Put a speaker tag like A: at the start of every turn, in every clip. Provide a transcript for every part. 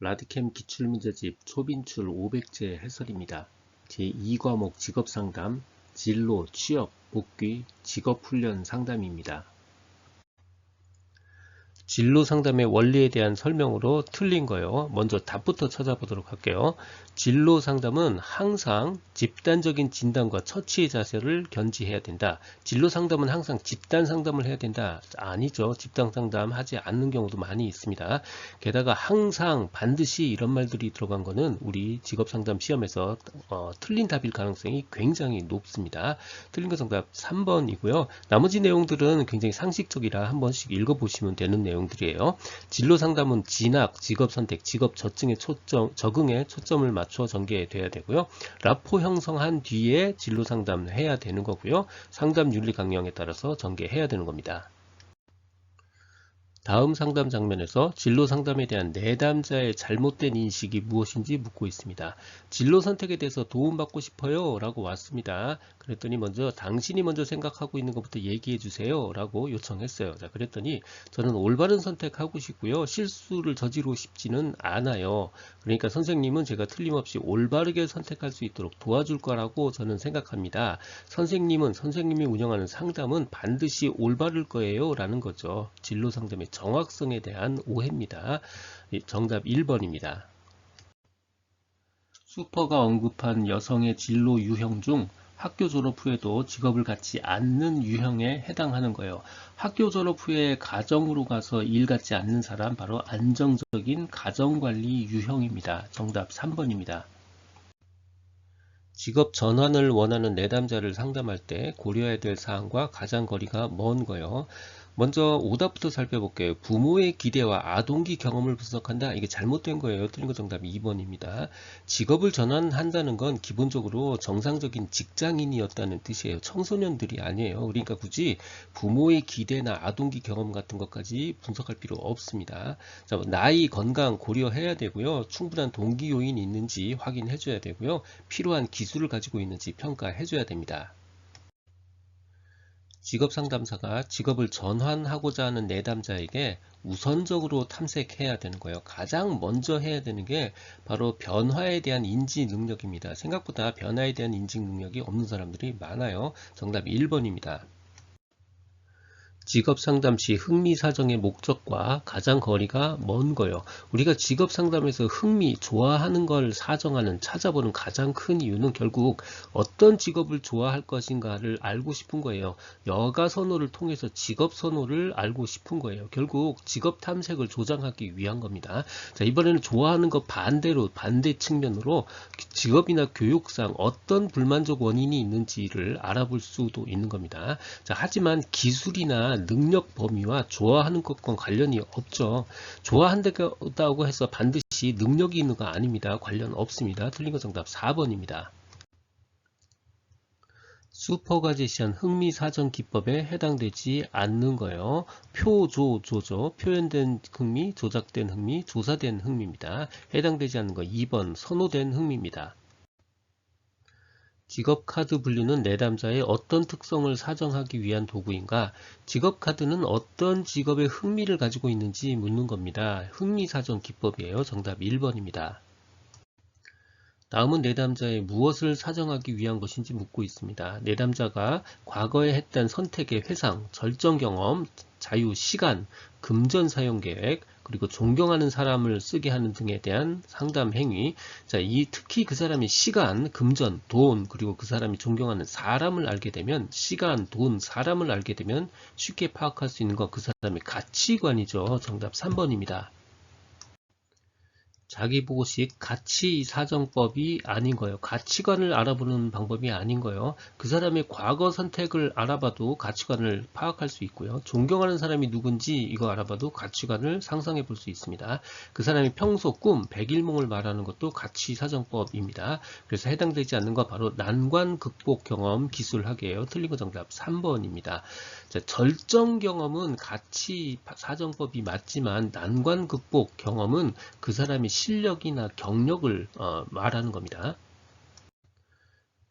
A: 라디캠 기출문제집 초빈출 500제 해설입니다. 제2과목 직업상담, 진로, 취업, 복귀, 직업훈련 상담입니다. 진로 상담의 원리에 대한 설명으로 틀린 거요. 먼저 답부터 찾아보도록 할게요. 진로 상담은 항상 집단적인 진단과 처치의 자세를 견지해야 된다. 진로 상담은 항상 집단 상담을 해야 된다. 아니죠. 집단 상담 하지 않는 경우도 많이 있습니다. 게다가 항상 반드시 이런 말들이 들어간 거는 우리 직업 상담 시험에서 틀린 답일 가능성이 굉장히 높습니다. 틀린 거 정답 3번이고요. 나머지 내용들은 굉장히 상식적이라 한 번씩 읽어보시면 되는 내용들이에요. 진로 상담은 진학, 직업 선택, 직업 적응에 초점을 맞춰 전개돼야 되고요. 라포 형성한 뒤에 진로 상담 해야 되는 거고요. 상담 윤리 강령에 따라서 전개해야 되는 겁니다. 다음 상담 장면에서 진로 상담에 대한 내담자의 잘못된 인식이 무엇인지 묻고 있습니다. 진로 선택에 대해서 도움받고 싶어요 라고 왔습니다. 그랬더니 먼저 당신이 먼저 생각하고 있는 것부터 얘기해 주세요 라고 요청했어요. 자, 그랬더니 저는 올바른 선택하고 싶고요. 실수를 저지르고 싶지는 않아요. 그러니까 선생님은 제가 틀림없이 올바르게 선택할 수 있도록 도와줄 거라고 저는 생각합니다. 선생님이 운영하는 상담은 반드시 올바를 거예요 라는 거죠. 진로 상담의 정확성에 대한 오해입니다. 정답 1번입니다. 수퍼가 언급한 여성의 진로 유형 중 학교 졸업 후에도 직업을 갖지 않는 유형에 해당하는 거예요. 학교 졸업 후에 가정으로 가서 일 갖지 않는 사람 바로 안정적인 가정관리 유형입니다. 정답 3번입니다. 직업 전환을 원하는 내담자를 상담할 때 고려해야 될 사항과 가장 거리가 먼 거예요. 먼저 오답부터 살펴볼게요. 부모의 기대와 아동기 경험을 분석한다. 이게 잘못된 거예요. 틀린 거 정답 2번입니다. 직업을 전환한다는 건 기본적으로 정상적인 직장인이었다는 뜻이에요. 청소년들이 아니에요. 그러니까 굳이 부모의 기대나 아동기 경험 같은 것까지 분석할 필요 없습니다. 자, 나이, 건강 고려해야 되고요. 충분한 동기 요인이 있는지 확인해 줘야 되고요. 필요한 기술을 가지고 있는지 평가해 줘야 됩니다. 직업 상담사가 직업을 전환하고자 하는 내담자에게 우선적으로 탐색해야 되는 거예요. 가장 먼저 해야 되는 게 바로 변화에 대한 인지 능력입니다. 생각보다 변화에 대한 인지 능력이 없는 사람들이 많아요. 정답 1번입니다. 직업 상담 시 흥미 사정의 목적과 가장 거리가 먼 거예요. 우리가 직업 상담에서 좋아하는 걸 찾아보는 가장 큰 이유는 결국 어떤 직업을 좋아할 것인가를 알고 싶은 거예요. 여가 선호를 통해서 직업 선호를 알고 싶은 거예요. 결국 직업 탐색을 조장하기 위한 겁니다. 자, 이번에는 좋아하는 것 반대 측면으로 직업이나 교육상 어떤 불만족 원인이 있는지를 알아볼 수도 있는 겁니다. 자, 하지만 기술이나 능력 범위와 좋아하는 것과 관련이 없죠. 좋아한다고 해서 반드시 능력이 있는 거 아닙니다. 관련 없습니다. 틀린 거 정답 4번입니다. 수퍼가 제시한 흥미사전 기법에 해당되지 않는 거예요. 표조조죠. 표현된 흥미, 조작된 흥미, 조사된 흥미입니다. 해당되지 않는 거 2번 선호된 흥미입니다. 직업카드 분류는 내담자의 어떤 특성을 사정하기 위한 도구인가? 직업카드는 어떤 직업에 흥미를 가지고 있는지 묻는 겁니다. 흥미사정 기법이에요. 정답 1번입니다. 다음은 내담자의 무엇을 사정하기 위한 것인지 묻고 있습니다. 내담자가 과거에 했던 선택의 회상, 절정 경험, 자유, 시간, 금전 사용 계획, 그리고 존경하는 사람을 쓰게 하는 등에 대한 상담 행위. 자, 특히 그 사람이 시간, 금전, 돈, 그리고 그 사람이 존경하는 사람을 알게 되면 시간, 돈, 사람을 알게 되면 쉽게 파악할 수 있는 거 그 사람의 가치관이죠. 정답 3번입니다. 자기보고식 가치 사정법이 아닌 거예요. 가치관을 알아보는 방법이 아닌 거예요. 그 사람의 과거 선택을 알아봐도 가치관을 파악할 수 있고요. 존경하는 사람이 누군지 이거 알아봐도 가치관을 상상해 볼 수 있습니다. 그 사람의 평소 꿈, 백일몽을 말하는 것도 가치 사정법입니다. 그래서 해당되지 않는 거 바로 난관 극복 경험 기술학이에요. 틀린 거 정답 3번입니다. 자, 절정 경험은 가치 사정법이 맞지만 난관 극복 경험은 그 사람이 실력이나 경력을 말하는 겁니다.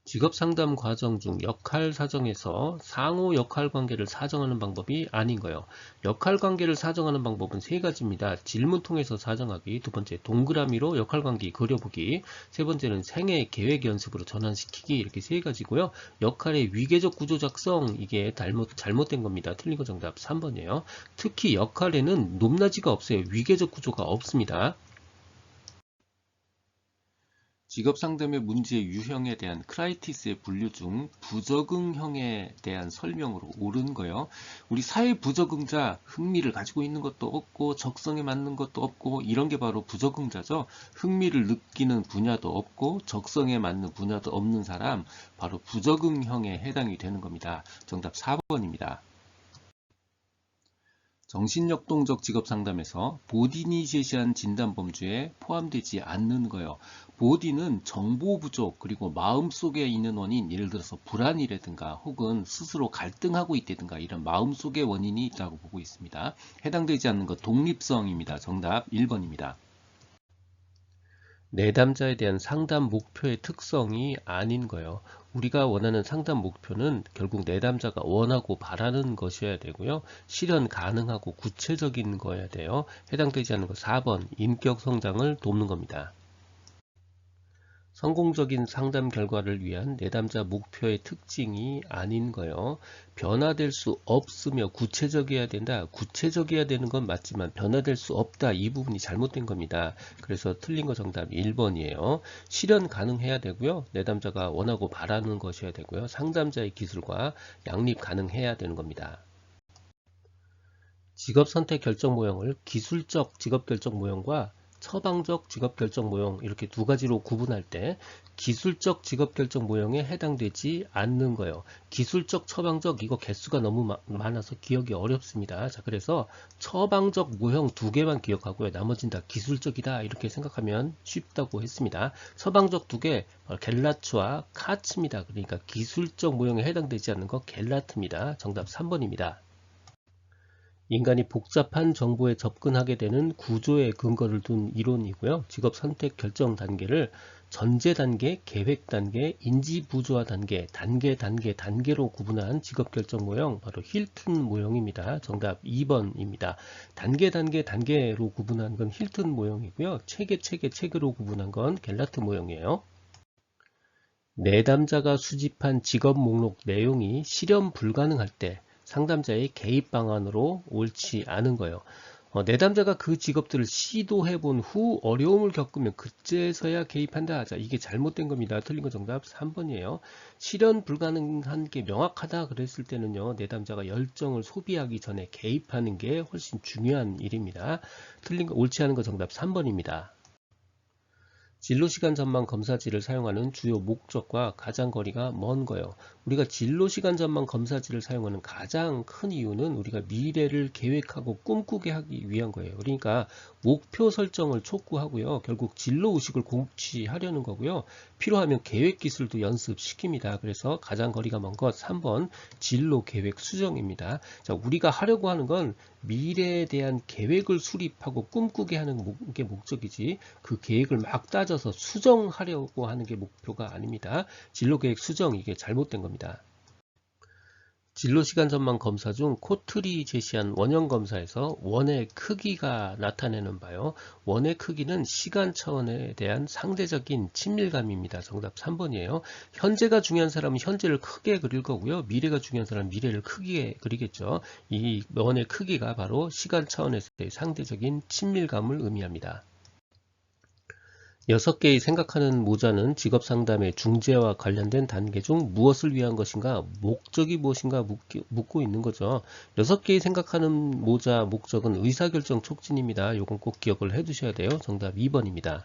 A: 직업 상담 과정 중 역할 사정에서 상호 역할 관계를 사정하는 방법이 아닌 거예요. 역할 관계를 사정하는 방법은 세 가지입니다. 질문 통해서 사정하기, 두 번째 동그라미로 역할 관계 그려보기, 세 번째는 생애 계획 연습으로 전환시키기, 이렇게 세 가지고요. 역할의 위계적 구조 작성, 이게 잘못된 겁니다. 틀린 거 정답 3번이에요. 특히 역할에는 높낮이가 없어요. 위계적 구조가 없습니다. 직업 상담의 문제의 유형에 대한 크라이티스의 분류 중 부적응형에 대한 설명으로 옳은 거요. 우리 사회 부적응자, 흥미를 가지고 있는 것도 없고 적성에 맞는 것도 없고 이런 게 바로 부적응자죠. 흥미를 느끼는 분야도 없고 적성에 맞는 분야도 없는 사람, 바로 부적응형에 해당이 되는 겁니다. 정답 4번입니다. 정신역동적 직업상담에서 보딘이 제시한 진단범주에 포함되지 않는 거예요. 보딘은 정보 부족 그리고 마음속에 있는 원인, 예를 들어서 불안이라든가 혹은 스스로 갈등하고 있다든가 이런 마음속의 원인이 있다고 보고 있습니다. 해당되지 않는 것 독립성입니다. 정답 1번입니다. 내담자에 대한 상담 목표의 특성이 아닌 거예요. 우리가 원하는 상담 목표는 결국 내담자가 원하고 바라는 것이어야 되고요. 실현 가능하고 구체적인 거여야 돼요. 해당되지 않는 거 4번 인격 성장을 돕는 겁니다. 성공적인 상담 결과를 위한 내담자 목표의 특징이 아닌 거예요. 변화될 수 없으며 구체적이어야 된다. 구체적이어야 되는 건 맞지만 변화될 수 없다. 이 부분이 잘못된 겁니다. 그래서 틀린 거 정답 1번이에요. 실현 가능해야 되고요. 내담자가 원하고 바라는 것이어야 되고요. 상담자의 기술과 양립 가능해야 되는 겁니다. 직업 선택 결정 모형을 기술적 직업 결정 모형과 처방적 직업 결정 모형 이렇게 두 가지로 구분할 때 기술적 직업 결정 모형에 해당되지 않는 거예요. 기술적, 처방적 이거 개수가 너무 많아서 기억이 어렵습니다. 자, 그래서 처방적 모형 두 개만 기억하고요. 나머지는 다 기술적이다 이렇게 생각하면 쉽다고 했습니다. 처방적 두 개 겔라츠와 카츠입니다. 그러니까 기술적 모형에 해당되지 않는 거 겔라트입니다. 정답 3번입니다. 인간이 복잡한 정보에 접근하게 되는 구조의 근거를 둔 이론이고요. 직업 선택 결정 단계를 전제 단계, 계획 단계, 인지 부조화 단계, 단계로 구분한 직업 결정 모형, 바로 힐튼 모형입니다. 정답 2번입니다. 단계로 구분한 건 힐튼 모형이고요. 체계로 구분한 건 겔라트 모형이에요. 내담자가 수집한 직업 목록 내용이 실현 불가능할 때 상담자의 개입 방안으로 옳지 않은 거예요. 내담자가 그 직업들을 시도해 본 후 어려움을 겪으면 그제서야 개입한다. 자, 이게 잘못된 겁니다. 틀린 거 정답 3번이에요. 실현 불가능한 게 명확하다 그랬을 때는요. 내담자가 열정을 소비하기 전에 개입하는 게 훨씬 중요한 일입니다. 틀린 거 옳지 않은 거 정답 3번입니다. 진로시간 전망 검사지를 사용하는 주요 목적과 가장 거리가 먼 거예요. 우리가 진로시간 전망 검사지를 사용하는 가장 큰 이유는 우리가 미래를 계획하고 꿈꾸게 하기 위한 거예요. 그러니까 목표 설정을 촉구하고요. 결국 진로의식을 공취하려는 거고요. 필요하면 계획 기술도 연습시킵니다. 그래서 가장 거리가 먼 것 3번 진로 계획 수정입니다. 자, 우리가 하려고 하는 건 미래에 대한 계획을 수립하고 꿈꾸게 하는 게 목적이지 그 계획을 막 따져서 수정하려고 하는 게 목표가 아닙니다. 진로계획 수정 이게 잘못된 겁니다. 진로시간 전망 검사 중 코틀이 제시한 원형 검사에서 원의 크기가 나타내는 바요. 원의 크기는 시간 차원에 대한 상대적인 친밀감입니다. 정답 3번이에요. 현재가 중요한 사람은 현재를 크게 그릴 거고요. 미래가 중요한 사람은 미래를 크게 그리겠죠. 이 원의 크기가 바로 시간 차원에서의 상대적인 친밀감을 의미합니다. 6개의 생각하는 모자는 직업 상담의 중재와 관련된 단계 중 무엇을 위한 것인가, 목적이 무엇인가 묻고 있는 거죠. 6개의 생각하는 모자 목적은 의사결정 촉진입니다. 요건 꼭 기억을 해 두셔야 돼요. 정답 2번입니다.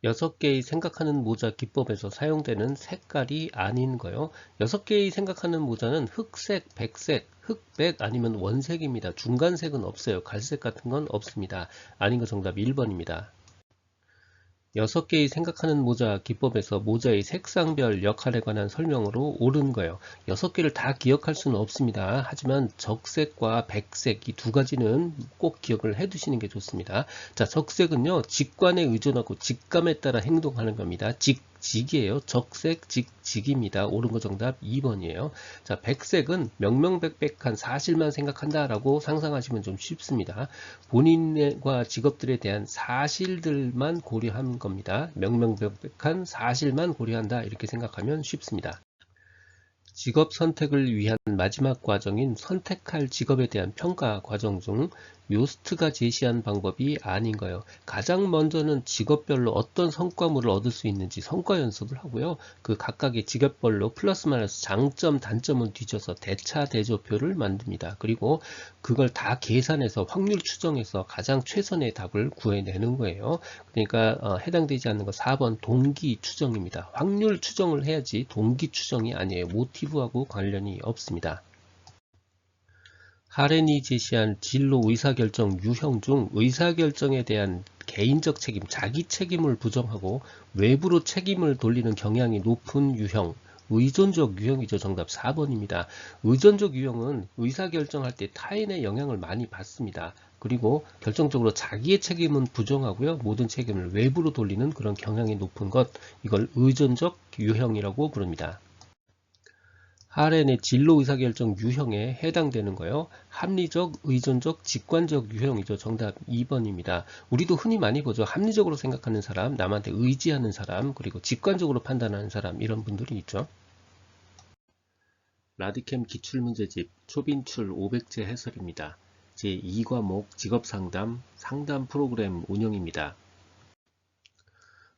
A: 6개의 생각하는 모자 기법에서 사용되는 색깔이 아닌 거요. 6개의 생각하는 모자는 흑색, 백색, 흑백 아니면 원색입니다. 중간색은 없어요. 갈색 같은 건 없습니다. 아닌 거 정답 1번입니다. 6개의 생각하는 모자 기법에서 모자의 색상별 역할에 관한 설명으로 옳은 거예요. 6개를 다 기억할 수는 없습니다. 하지만 적색과 백색 이 두 가지는 꼭 기억을 해 두시는 게 좋습니다. 자, 적색은요 직관에 의존하고 직감에 따라 행동하는 겁니다. 직이에요. 적색, 직입니다. 옳은 거 정답 2번이에요. 자, 백색은 명명백백한 사실만 생각한다라고 상상하시면 좀 쉽습니다. 본인과 직업들에 대한 사실들만 고려한 겁니다. 명명백백한 사실만 고려한다 이렇게 생각하면 쉽습니다. 직업 선택을 위한 마지막 과정인 선택할 직업에 대한 평가 과정 중 요스트가 제시한 방법이 아닌가요? 가장 먼저는 직업별로 어떤 성과물을 얻을 수 있는지 성과 연습을 하고요. 그 각각의 직업별로 플러스 마이너스 장점, 단점을 뒤져서 대차 대조표를 만듭니다. 그리고 그걸 다 계산해서 확률 추정해서 가장 최선의 답을 구해내는 거예요. 그러니까 해당되지 않는 거 4번 동기 추정입니다. 확률 추정을 해야지 동기 추정이 아니에요. 모티브하고 관련이 없습니다. 하렌이 제시한 진로 의사결정 유형 중 의사결정에 대한 개인적 책임, 자기 책임을 부정하고 외부로 책임을 돌리는 경향이 높은 유형, 의존적 유형이죠. 정답 4번입니다. 의존적 유형은 의사결정할 때 타인의 영향을 많이 받습니다. 그리고 결정적으로 자기의 책임은 부정하고요. 모든 책임을 외부로 돌리는 그런 경향이 높은 것, 이걸 의존적 유형이라고 부릅니다. 하렌의 진로 의사결정 유형에 해당되는 거요. 합리적, 의존적, 직관적 유형이죠. 정답 2번입니다. 우리도 흔히 많이 보죠. 합리적으로 생각하는 사람, 남한테 의지하는 사람, 그리고 직관적으로 판단하는 사람, 이런 분들이 있죠. 라디캠 기출문제집 초빈출 500제 해설입니다. 제2과목 직업상담, 상담 프로그램 운영입니다.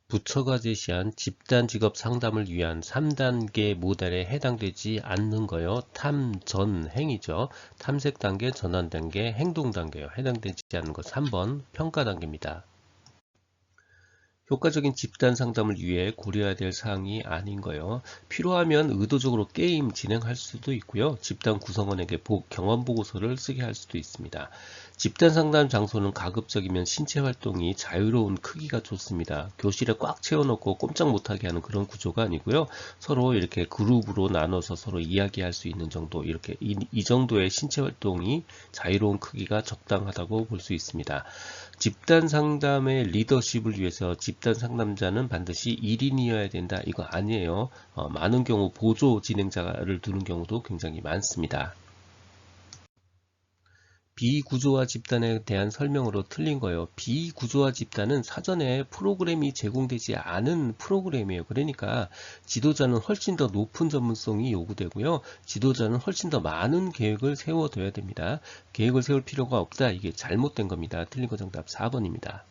A: 부처가 제시한 집단 직업 상담을 위한 3단계 모델에 해당되지 않는 거요. 탐전 행이죠. 탐색 단계, 전환 단계, 행동 단계요. 해당되지 않는 것 3번 평가 단계입니다. 효과적인 집단 상담을 위해 고려해야 될 사항이 아닌 거예요. 필요하면 의도적으로 게임 진행할 수도 있고요. 집단 구성원에게 경험 보고서를 쓰게 할 수도 있습니다. 집단 상담 장소는 가급적이면 신체 활동이 자유로운 크기가 좋습니다. 교실에 꽉 채워놓고 꼼짝 못하게 하는 그런 구조가 아니고요. 서로 이렇게 그룹으로 나눠서 서로 이야기할 수 있는 정도, 이렇게 이 정도의 신체 활동이 자유로운 크기가 적당하다고 볼 수 있습니다. 집단 상담의 리더십을 위해서 집단 상담자는 반드시 1인이어야 된다. 이거 아니에요. 많은 경우 보조 진행자를 두는 경우도 굉장히 많습니다. 비구조화 집단에 대한 설명으로 틀린 거예요. 비구조화 집단은 사전에 프로그램이 제공되지 않은 프로그램이에요. 그러니까 지도자는 훨씬 더 높은 전문성이 요구되고요. 지도자는 훨씬 더 많은 계획을 세워둬야 됩니다. 계획을 세울 필요가 없다. 이게 잘못된 겁니다. 틀린 거 정답 4번입니다.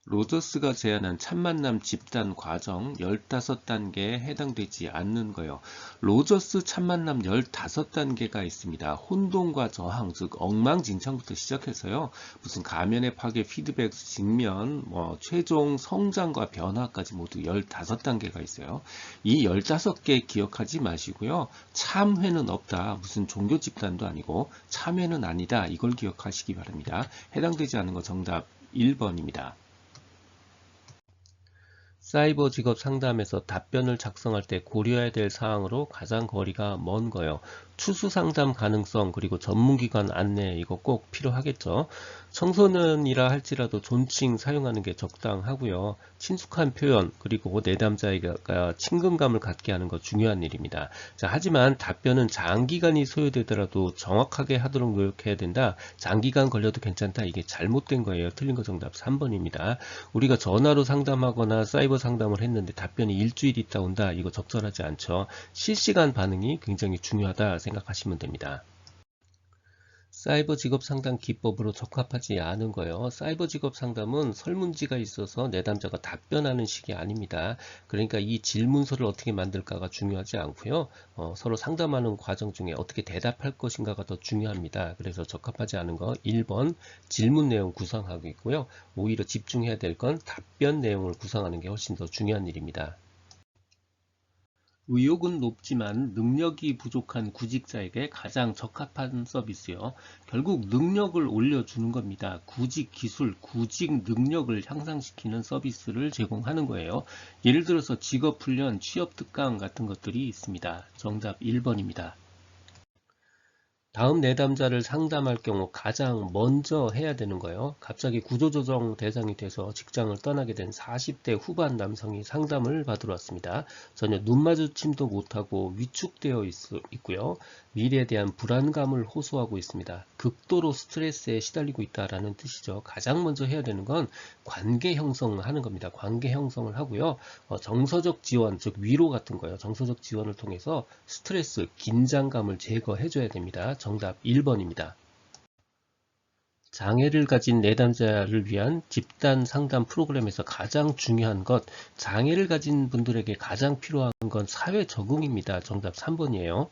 A: 로저스가 제안한 첫 만남 집단 과정 15단계에 해당되지 않는 거예요. 로저스 첫 만남 15단계가 있습니다. 혼돈과 저항, 즉 엉망진창부터 시작해서요. 무슨 가면의 파괴, 피드백, 직면, 최종 성장과 변화까지 모두 15단계가 있어요. 이 15개 기억하지 마시고요. 참회는 없다. 무슨 종교 집단도 아니고 참회는 아니다. 이걸 기억하시기 바랍니다. 해당되지 않는 거 정답 1번입니다. 사이버 직업 상담에서 답변을 작성할 때 고려해야 될 사항으로 가장 거리가 먼 거예요. 추수 상담 가능성, 그리고 전문기관 안내, 이거 꼭 필요하겠죠. 청소년이라 할지라도 존칭 사용하는 게 적당하고요. 친숙한 표현, 그리고 내담자가 친근감을 갖게 하는 거 중요한 일입니다. 자, 하지만 답변은 장기간이 소요되더라도 정확하게 하도록 노력해야 된다. 장기간 걸려도 괜찮다. 이게 잘못된 거예요. 틀린 거 정답 3번입니다. 우리가 전화로 상담하거나 사이버 상담을 했는데 답변이 일주일 있다 온다. 이거 적절하지 않죠. 실시간 반응이 굉장히 중요하다 생각하시면 됩니다. 사이버 직업 상담 기법으로 적합하지 않은 거예요. 사이버 직업 상담은 설문지가 있어서 내담자가 답변하는 식이 아닙니다. 그러니까 이 질문서를 어떻게 만들까가 중요하지 않고요. 서로 상담하는 과정 중에 어떻게 대답할 것인가가 더 중요합니다. 그래서 적합하지 않은 거 1번 질문 내용 구성하고 있고요. 오히려 집중해야 될 건 답변 내용을 구성하는 게 훨씬 더 중요한 일입니다. 의욕은 높지만 능력이 부족한 구직자에게 가장 적합한 서비스요. 결국 능력을 올려주는 겁니다. 구직 기술, 구직 능력을 향상시키는 서비스를 제공하는 거예요. 예를 들어서 직업훈련, 취업특강 같은 것들이 있습니다. 정답 1번입니다. 다음 내담자를 상담할 경우 가장 먼저 해야 되는 거예요. 갑자기 구조조정 대상이 돼서 직장을 떠나게 된 40대 후반 남성이 상담을 받으러 왔습니다. 전혀 눈 마주침도 못하고 위축되어 있고요. 미래에 대한 불안감을 호소하고 있습니다. 극도로 스트레스에 시달리고 있다라는 뜻이죠. 가장 먼저 해야 되는 건 관계 형성하는 겁니다. 관계 형성을 하고요. 정서적 지원, 즉 위로 같은 거예요. 정서적 지원을 통해서 스트레스, 긴장감을 제거해 줘야 됩니다. 정답 1번입니다. 장애를 가진 내담자를 위한 집단 상담 프로그램에서 가장 중요한 것, 장애를 가진 분들에게 가장 필요한 건 사회 적응입니다. 정답 3번이에요.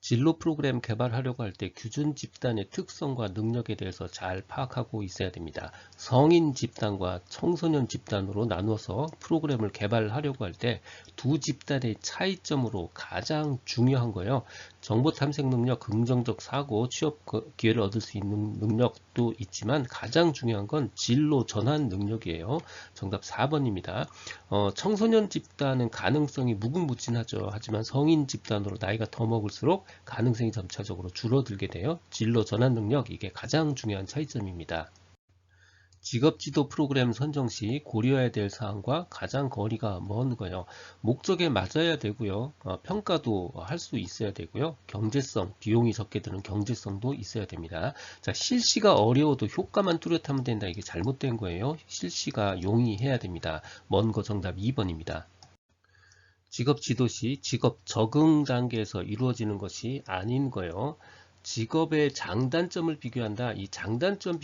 A: 진로 프로그램 개발하려고 할 때 규준 집단의 특성과 능력에 대해서 잘 파악하고 있어야 됩니다. 성인 집단과 청소년 집단으로 나누어서 프로그램을 개발하려고 할 때 두 집단의 차이점으로 가장 중요한 거예요. 정보 탐색 능력, 긍정적 사고, 취업 기회를 얻을 수 있는 능력도 있지만 가장 중요한 건 진로 전환 능력이에요. 정답 4번입니다. 청소년 집단은 가능성이 무궁무진하죠. 하지만 성인 집단으로 나이가 더 먹을수록 가능성이 점차적으로 줄어들게 돼요. 진로 전환 능력, 이게 가장 중요한 차이점입니다. 직업지도 프로그램 선정 시 고려해야 될 사항과 가장 거리가 먼 거예요. 목적에 맞아야 되고요. 평가도 할 수 있어야 되고요. 경제성, 비용이 적게 드는 경제성도 있어야 됩니다. 자, 실시가 어려워도 효과만 뚜렷하면 된다. 이게 잘못된 거예요. 실시가 용이해야 됩니다. 먼 거 정답 2번입니다. 직업 지도 시 직업 적응 단계에서 이루어지는 것이 아닌 거예요. 직업의 장단점을 비교한다. 이 장단점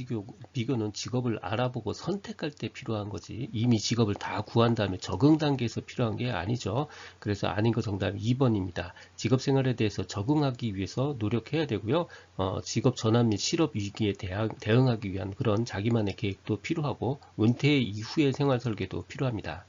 A: 비교는 직업을 알아보고 선택할 때 필요한 거지. 이미 직업을 다 구한 다음에 적응 단계에서 필요한 게 아니죠. 그래서 아닌 거 정답 2번입니다. 직업 생활에 대해서 적응하기 위해서 노력해야 되고요. 직업 전환 및 실업 위기에 대응하기 위한 그런 자기만의 계획도 필요하고 은퇴 이후의 생활 설계도 필요합니다.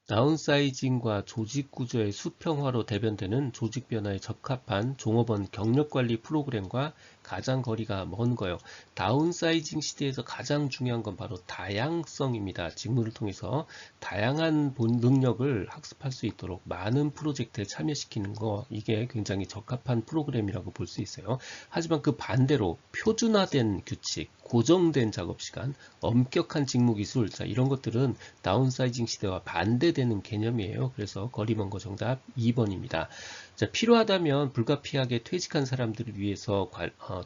A: 다운사이징과 조직구조의 수평화로 대변되는 조직 변화에 적합한 종업원 경력관리 프로그램과 가장 거리가 먼 거예요. 다운사이징 시대에서 가장 중요한 건 바로 다양성입니다. 직무를 통해서 다양한 능력을 학습할 수 있도록 많은 프로젝트에 참여시키는 거, 이게 굉장히 적합한 프로그램이라고 볼 수 있어요. 하지만 그 반대로 표준화된 규칙, 고정된 작업시간, 엄격한 직무기술, 자, 이런 것들은 다운사이징 시대와 반대되는 개념이에요. 그래서 거리 먼 거 정답 2번입니다. 자, 필요하다면 불가피하게 퇴직한 사람들을 위해서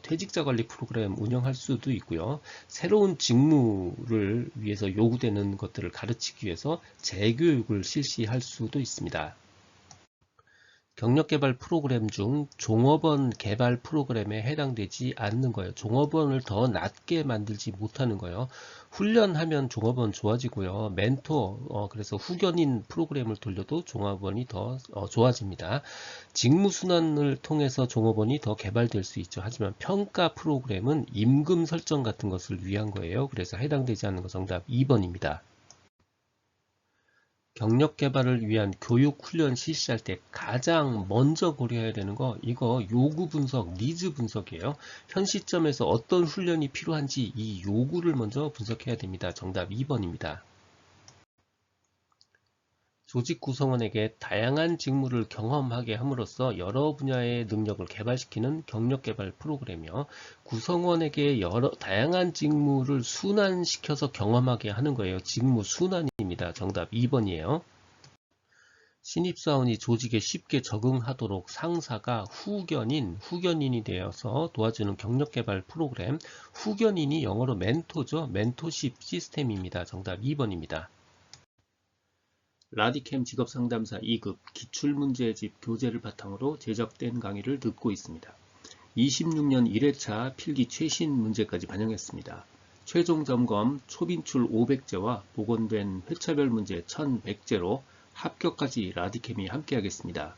A: 퇴직자 관리 프로그램 운영할 수도 있고요. 새로운 직무를 위해서 요구되는 것들을 가르치기 위해서 재교육을 실시할 수도 있습니다. 경력개발 프로그램 중 종업원 개발 프로그램에 해당되지 않는 거예요. 종업원을 더 낮게 만들지 못하는 거예요. 훈련하면 종업원 좋아지고요. 멘토, 그래서 후견인 프로그램을 돌려도 종업원이 더 좋아집니다. 직무순환을 통해서 종업원이 더 개발될 수 있죠. 하지만 평가 프로그램은 임금 설정 같은 것을 위한 거예요. 그래서 해당되지 않는 거 정답 2번입니다. 경력 개발을 위한 교육 훈련 실시할 때 가장 먼저 고려해야 되는 거, 이거 요구 분석, 니즈 분석이에요. 현 시점에서 어떤 훈련이 필요한지 이 요구를 먼저 분석해야 됩니다. 정답 2번입니다. 조직 구성원에게 다양한 직무를 경험하게 함으로써 여러 분야의 능력을 개발시키는 경력 개발 프로그램이요. 구성원에게 다양한 직무를 순환시켜서 경험하게 하는 거예요. 직무 순환입니다. 정답 2번이에요. 신입사원이 조직에 쉽게 적응하도록 상사가 후견인이 되어서 도와주는 경력개발 프로그램, 후견인이 영어로 멘토죠. 멘토십 시스템입니다. 정답 2번입니다. 라디캠 직업상담사 2급 기출문제집 교재를 바탕으로 제작된 강의를 듣고 있습니다. 26년 1회차 필기 최신 문제까지 반영했습니다. 최종 점검 초빈출 500제와 복원된 회차별 문제 1100제로 합격까지 라디캠이 함께하겠습니다.